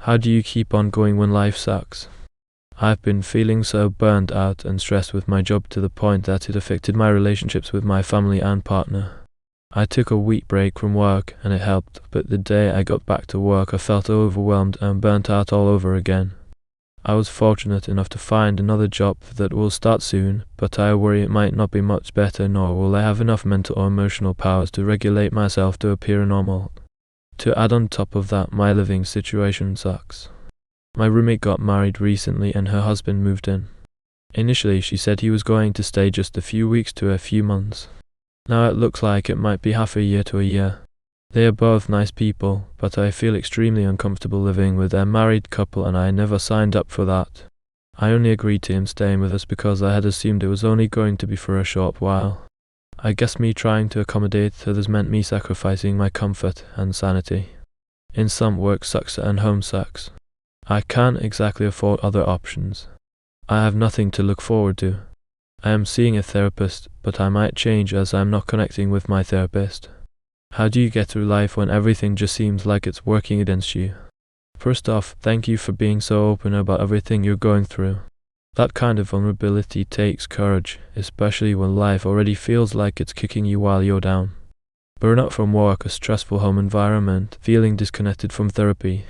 How do you keep on going when life sucks? I've been feeling so burnt out and stressed with my job to the point that it affected my relationships with my family and partner. I took a week break from work and it helped, but the day I got back to work I felt overwhelmed and burnt out all over again. I was fortunate enough to find another job that will start soon, but I worry it might not be much better, nor will I have enough mental or emotional powers to regulate myself to appear normal. To add on top of that, my living situation sucks. My roommate got married recently and her husband moved in. Initially, she said he was going to stay just a few weeks to a few months. Now it looks like it might be half a year to a year. They are both nice people, but I feel extremely uncomfortable living with a married couple and I never signed up for that. I only agreed to him staying with us because I had assumed it was only going to be for a short while. I guess me trying to accommodate others meant me sacrificing my comfort and sanity. In sum, work sucks and home sucks. I can't exactly afford other options. I have nothing to look forward to. I am seeing a therapist, but I might change as I am not connecting with my therapist. How do you get through life when everything just seems like it's working against you? First off, thank you for being so open about everything you're going through. That kind of vulnerability takes courage, especially when life already feels like it's kicking you while you're down. Burnout from work, a stressful home environment, feeling disconnected from therapy,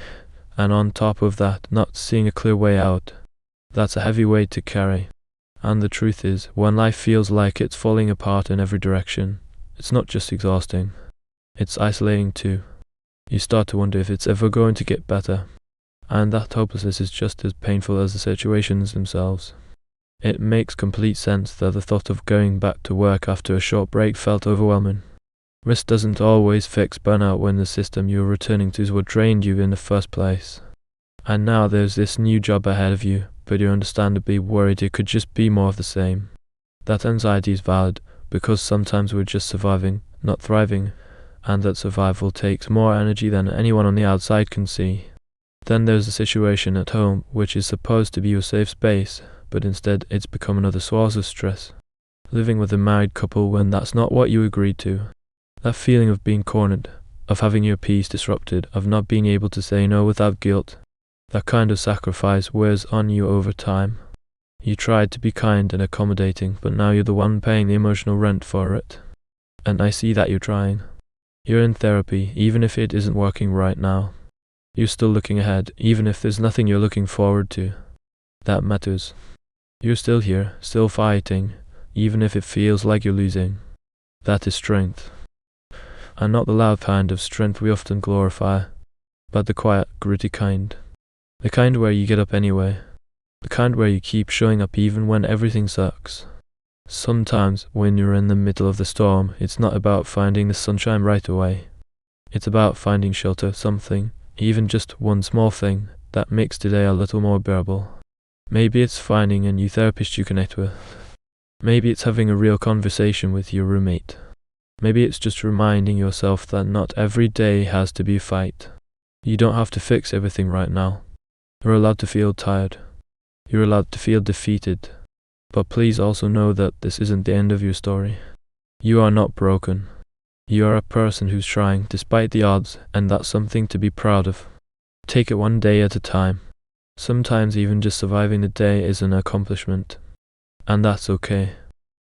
and on top of that, not seeing a clear way out. That's a heavy weight to carry. And the truth is, when life feels like it's falling apart in every direction, it's not just exhausting, it's isolating too. You start to wonder if it's ever going to get better. And that hopelessness is just as painful as the situations themselves. It makes complete sense that the thought of going back to work after a short break felt overwhelming. Rest doesn't always fix burnout when the system you're returning to is what drained you in the first place. And now there's this new job ahead of you, but you're understandably worried it could just be more of the same. That anxiety is valid, because sometimes we're just surviving, not thriving, and that survival takes more energy than anyone on the outside can see. Then there's the situation at home, which is supposed to be your safe space, but instead it's become another source of stress. Living with a married couple when that's not what you agreed to. That feeling of being cornered, of having your peace disrupted, of not being able to say no without guilt. That kind of sacrifice wears on you over time. You tried to be kind and accommodating, but now you're the one paying the emotional rent for it. And I see that you're trying. You're in therapy, even if it isn't working right now. You're still looking ahead, even if there's nothing you're looking forward to. That matters. You're still here, still fighting, even if it feels like you're losing. That is strength. And not the loud kind of strength we often glorify, but the quiet, gritty kind. The kind where you get up anyway. The kind where you keep showing up even when everything sucks. Sometimes, when you're in the middle of the storm, it's not about finding the sunshine right away. It's about finding shelter, something, even just one small thing, that makes today a little more bearable. Maybe it's finding a new therapist you connect with. Maybe it's having a real conversation with your roommate. Maybe it's just reminding yourself that not every day has to be a fight. You don't have to fix everything right now. You're allowed to feel tired. You're allowed to feel defeated. But please also know that this isn't the end of your story. You are not broken. You are a person who's trying despite the odds, and that's something to be proud of. Take it one day at a time. Sometimes even just surviving the day is an accomplishment. And that's okay.